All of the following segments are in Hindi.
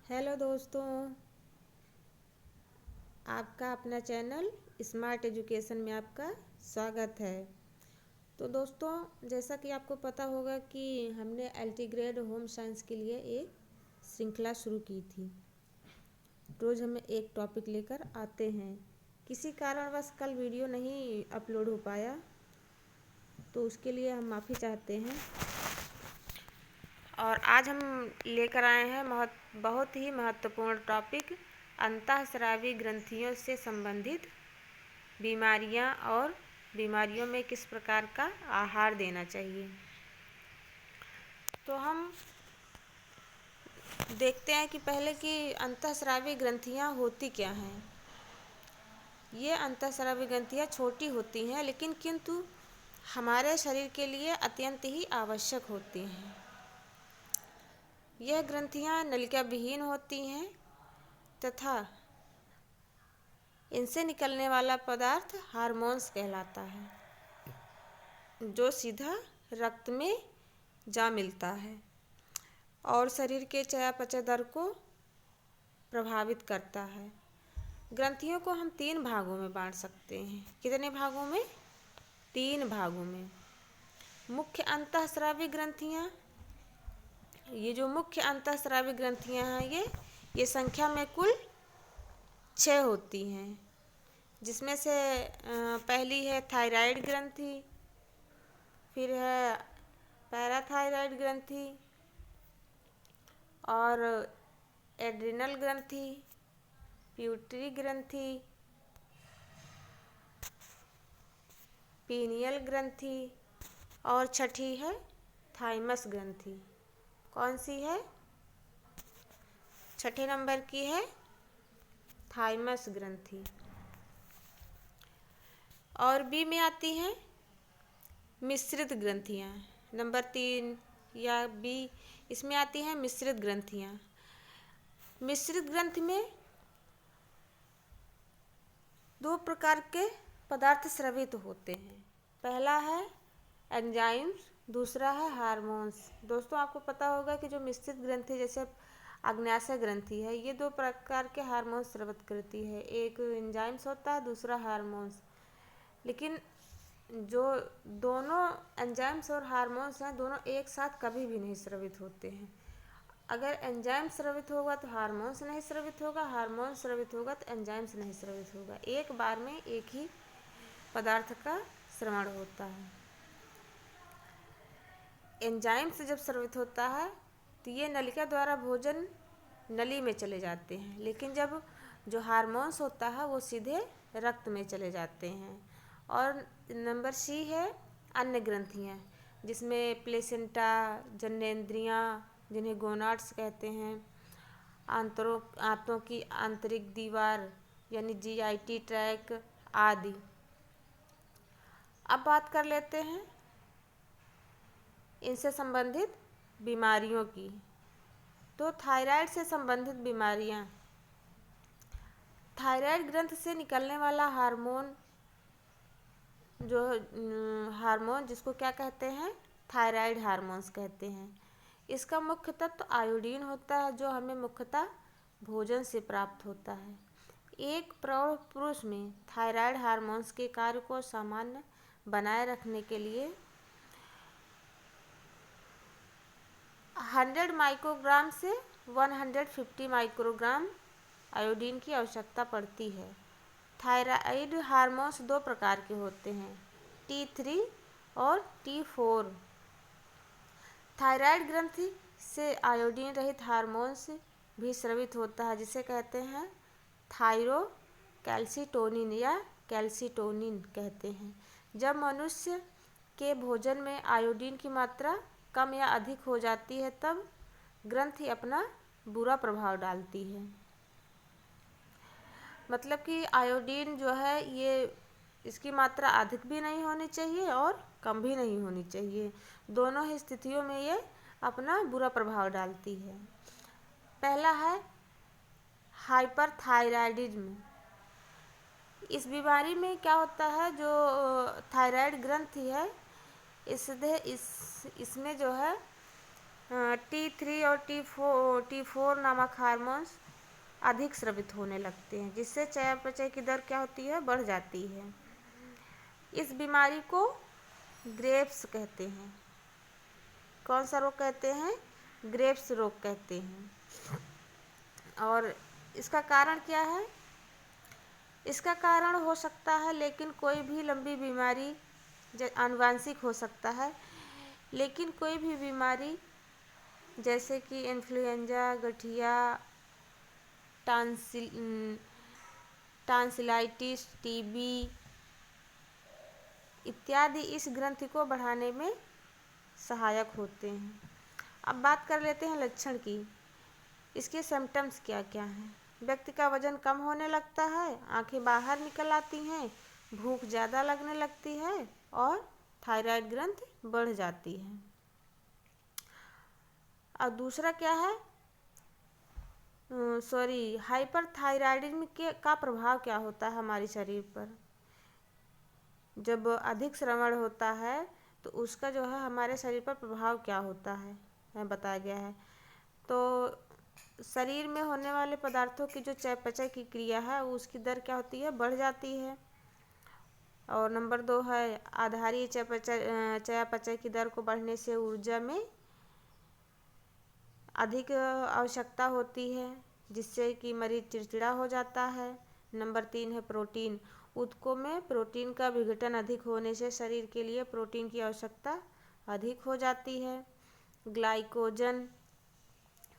हेलो दोस्तों, आपका अपना चैनल स्मार्ट एजुकेशन में आपका स्वागत है। तो दोस्तों, जैसा कि आपको पता होगा कि हमने एलटी ग्रेड होम साइंस के लिए एक श्रृंखला शुरू की थी। रोज़ हम एक टॉपिक लेकर आते हैं। किसी कारणवश कल वीडियो नहीं अपलोड हो पाया, तो उसके लिए हम माफ़ी चाहते हैं। और आज हम लेकर आए हैं बहुत ही महत्वपूर्ण टॉपिक, अंतःस्रावी ग्रंथियों से संबंधित बीमारियां और बीमारियों में किस प्रकार का आहार देना चाहिए। तो हम देखते हैं कि पहले कि अंतःस्रावी ग्रंथियां होती क्या हैं। ये अंतःस्रावी ग्रंथियां छोटी होती हैं, लेकिन किंतु हमारे शरीर के लिए अत्यंत ही आवश्यक होती हैं। यह ग्रंथियां नलिका विहीन होती हैं तथा इनसे निकलने वाला पदार्थ हार्मोन्स कहलाता है, जो सीधा रक्त में जा मिलता है और शरीर के चयापचय दर को प्रभावित करता है। ग्रंथियों को हम 3 भागों में बांट सकते हैं। कितने भागों में? 3 भागों में। मुख्य अंतःस्रावी ग्रंथियां, ये जो मुख्य अंतःस्रावी ग्रंथियां हैं, ये संख्या में कुल 6 होती हैं, जिसमें से पहली है थायराइड ग्रंथि, फिर है पैराथायराइड ग्रंथि और एड्रिनल ग्रंथि, प्यूटरी ग्रंथि, पीनियल ग्रंथि और छठी है थाइमस ग्रंथि। कौन सी है? छठे नंबर की है थाइमस ग्रंथि। और बी में आती हैं मिश्रित ग्रंथियाँ। नंबर 3 या बी, इसमें आती हैं मिश्रित ग्रंथियाँ। मिश्रित ग्रंथि में 2 प्रकार के पदार्थ स्रावित होते हैं। पहला है एंजाइम्स, दूसरा है हार्मोन्स। दोस्तों, आपको पता होगा कि जो मिश्रित ग्रंथि जैसे अग्न्याशय ग्रंथि है, ये 2 प्रकार के हार्मोन्स स्रावित करती है। एक एंजाइम्स होता है, दूसरा हार्मोन्स। लेकिन जो दोनों एंजाइम्स और हार्मोन्स हैं, दोनों एक साथ कभी भी नहीं स्रावित होते हैं। अगर एंजाइम स्रावित होगा तो हार्मोन्स नहीं स्रावित होगा, हार्मोन्स स्रावित होगा तो एंजाइम्स नहीं स्रावित होगा। एक बार में एक ही पदार्थ का श्रवण होता है। एंजाइम्स जब स्रावित होता है तो ये नलिका द्वारा भोजन नली में चले जाते हैं, लेकिन जब जो हार्मोन्स होता है वो सीधे रक्त में चले जाते हैं। और नंबर सी है अन्य ग्रंथियाँ, जिसमें प्लेसेंटा, जननेंद्रियाँ जिन्हें गोनाड्स कहते हैं, आंतों की आंतरिक दीवार यानी जीआईटी ट्रैक आदि। अब बात कर लेते हैं इनसे संबंधित बीमारियों की। तो थायराइड से संबंधित बीमारियां, थायराइड ग्रंथ से निकलने वाला हार्मोन, जो हार्मोन जिसको क्या कहते हैं? थायराइड हार्मोन्स कहते हैं। इसका मुख्य तत्व आयोडीन होता है, जो हमें मुख्यतः भोजन से प्राप्त होता है। एक प्रौढ़ पुरुष में थायराइड हार्मोन्स के कार्य को सामान्य बनाए रखने के लिए 100 माइक्रोग्राम से 150 माइक्रोग्राम आयोडीन की आवश्यकता पड़ती है। थायराइड हार्मोन्स 2 प्रकार के होते हैं, T3 और T4। थायराइड ग्रंथि से आयोडीन रहित हार्मोन्स भी स्रावित होता है, जिसे कहते हैं थायरोकैल्सिटोनिन या कैल्सिटोनिन कहते हैं। जब मनुष्य के भोजन में आयोडीन की मात्रा कम या अधिक हो जाती है, तब ग्रंथि अपना बुरा प्रभाव डालती है। मतलब कि आयोडीन जो है, ये इसकी मात्रा अधिक भी नहीं होनी चाहिए और कम भी नहीं होनी चाहिए। दोनों ही स्थितियों में ये अपना बुरा प्रभाव डालती है। पहला है हाइपरथायराइडिज्म। इस बीमारी में क्या होता है, जो थायराइड ग्रंथि है, इसमें जो है T3 और T4 नामक हार्मोन्स अधिक स्रावित होने लगते हैं, जिससे चयापचय की दर क्या होती है, बढ़ जाती है। इस बीमारी को ग्रेव्स कहते हैं। कौन सा रोग कहते हैं? ग्रेव्स रोग कहते हैं। और इसका कारण क्या है? इसका कारण हो सकता है, लेकिन कोई भी लंबी बीमारी आनुवांशिक हो सकता है, लेकिन कोई भी बीमारी जैसे कि इन्फ्लुएंजा, गठिया, टांसिलाइटिस, टीबी इत्यादि इस ग्रंथि को बढ़ाने में सहायक होते हैं। अब बात कर लेते हैं लक्षण की। इसके सिम्टम्स क्या क्या हैं? व्यक्ति का वजन कम होने लगता है, आंखें बाहर निकल आती हैं, भूख ज़्यादा लगने लगती है और थायराइड ग्रंथि बढ़ जाती है। और दूसरा क्या है? हाइपरथायराइडिज्म का प्रभाव क्या होता है हमारे शरीर पर? जब अधिक श्रवण होता है तो उसका जो है हमारे शरीर पर प्रभाव क्या होता है बताया गया है। तो शरीर में होने वाले पदार्थों की जो चयापचय की क्रिया है उसकी दर क्या होती है, बढ़ जाती है। और नंबर 2 है आधारीय चयापचय की दर को बढ़ने से ऊर्जा में अधिक आवश्यकता होती है, जिससे कि मरीज चिड़चिड़ा हो जाता है। नंबर 3 है प्रोटीन। ऊतकों में प्रोटीन का विघटन अधिक होने से शरीर के लिए प्रोटीन की आवश्यकता अधिक हो जाती है। ग्लाइकोजन,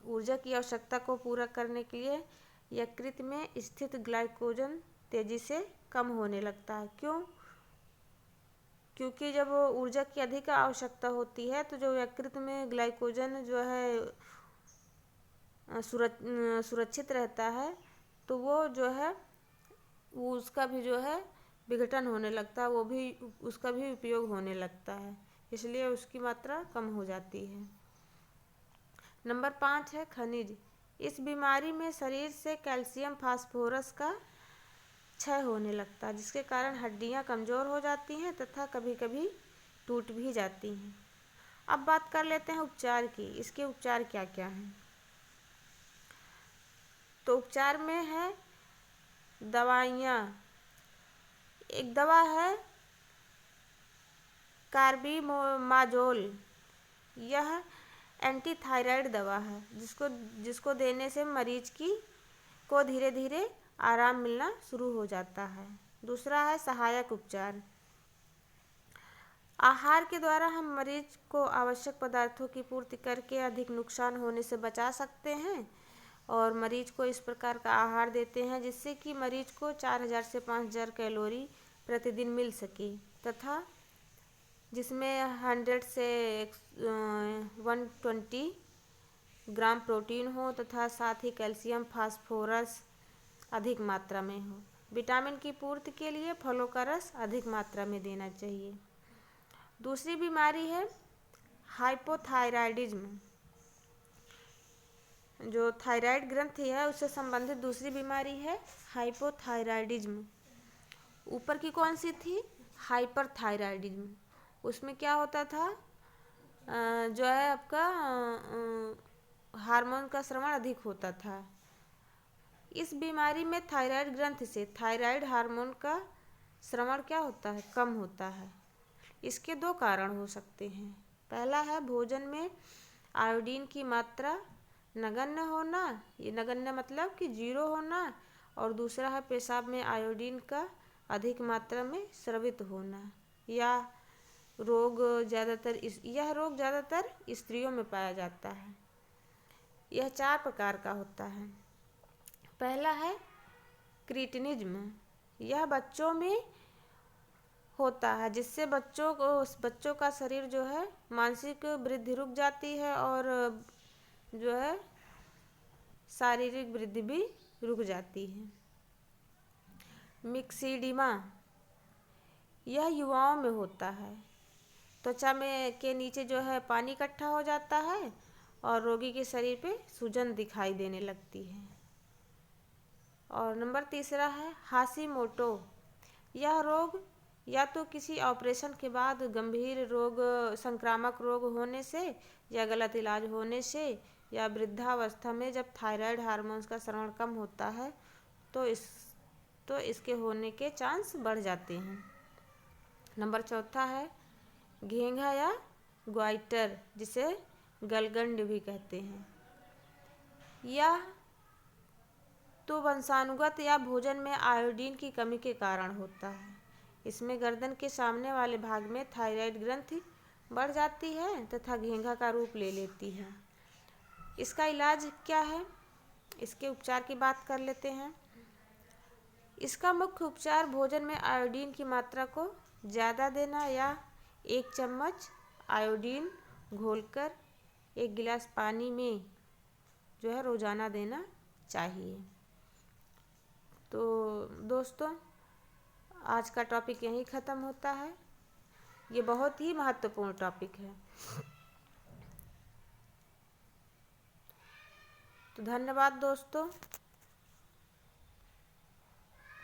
ऊर्जा की आवश्यकता को पूरा करने के लिए यकृत में स्थित ग्लाइकोजन तेजी से कम होने लगता है। क्यों? क्योंकि जब ऊर्जा की अधिक आवश्यकता होती है तो जो यकृत में ग्लाइकोजन जो है सुरक्षित रहता है, तो वो जो है वो उसका भी जो है विघटन होने लगता है, वो भी उसका भी उपयोग होने लगता है, इसलिए उसकी मात्रा कम हो जाती है। नंबर 5 है खनिज। इस बीमारी में शरीर से कैल्शियम फास्फोरस का क्षय होने लगता है, जिसके कारण हड्डियां कमज़ोर हो जाती हैं तथा कभी कभी टूट भी जाती हैं। अब बात कर लेते हैं उपचार की। इसके उपचार क्या क्या हैं? तो उपचार में है दवाइयाँ। एक दवा है कार्बिमाजोल। यह एंटी थायराइड दवा है, जिसको देने से मरीज को धीरे धीरे आराम मिलना शुरू हो जाता है। दूसरा है सहायक उपचार। आहार के द्वारा हम मरीज को आवश्यक पदार्थों की पूर्ति करके अधिक नुकसान होने से बचा सकते हैं, और मरीज को इस प्रकार का आहार देते हैं जिससे कि मरीज को 4000 से 5000 कैलोरी प्रतिदिन मिल सके, तथा जिसमें 100 से 120 ग्राम प्रोटीन हो, तथा साथ ही कैल्शियम फास्फोरस अधिक मात्रा में हो। विटामिन की पूर्ति के लिए फलों का रस अधिक मात्रा में देना चाहिए। दूसरी बीमारी है हाइपोथायराइडिज्म। जो थायराइड ग्रंथि है उससे संबंधित दूसरी बीमारी है हाइपोथायराइडिज्म। ऊपर की कौन सी थी? हाइपरथायराइडिज्म। उसमें क्या होता था, जो है आपका हार्मोन का स्राव अधिक होता था। इस बीमारी में थायराइड ग्रंथि से थायराइड हार्मोन का स्राव क्या होता है, कम होता है। इसके 2 कारण हो सकते हैं। पहला है भोजन में आयोडीन की मात्रा नगण्य होना, ये नगण्य मतलब कि 0 होना, और दूसरा है पेशाब में आयोडीन का अधिक मात्रा में स्रावित होना। यह रोग ज़्यादातर स्त्रियों में पाया जाता है। यह 4 प्रकार का होता है। पहला है क्रीटिनिज्म। यह बच्चों में होता है, जिससे बच्चों का शरीर जो है मानसिक वृद्धि रुक जाती है और जो है शारीरिक वृद्धि भी रुक जाती है। मिक्सिडिमा, यह युवाओं में होता है। त्वचा में के नीचे जो है पानी इकट्ठा हो जाता है और रोगी के शरीर पे सूजन दिखाई देने लगती है। और नंबर 3 है हाशिमोटो। यह रोग या तो किसी ऑपरेशन के बाद गंभीर रोग, संक्रामक रोग होने से, या गलत इलाज होने से, या वृद्धावस्था में जब थायराइड हार्मोन्स का स्राव कम होता है तो इसके होने के चांस बढ़ जाते हैं। नंबर चौथा है घेंघा या ग्वाइटर, जिसे गलगंड भी कहते हैं। यह तो वंशानुगत या भोजन में आयोडीन की कमी के कारण होता है। इसमें गर्दन के सामने वाले भाग में थायराइड ग्रंथि बढ़ जाती है तथा घेंघा का रूप ले लेती है। इसका इलाज क्या है, इसके उपचार की बात कर लेते हैं। इसका मुख्य उपचार भोजन में आयोडीन की मात्रा को ज़्यादा देना या 1 चम्मच आयोडीन घोलकर 1 गिलास पानी में जो है रोज़ाना देना चाहिए। तो दोस्तों, आज का टॉपिक यहीं ख़त्म होता है। ये बहुत ही महत्वपूर्ण टॉपिक है। तो धन्यवाद दोस्तों।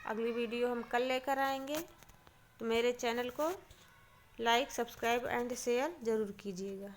अगली वीडियो हम कल लेकर आएंगे, तो मेरे चैनल को लाइक, सब्सक्राइब एंड शेयर ज़रूर कीजिएगा।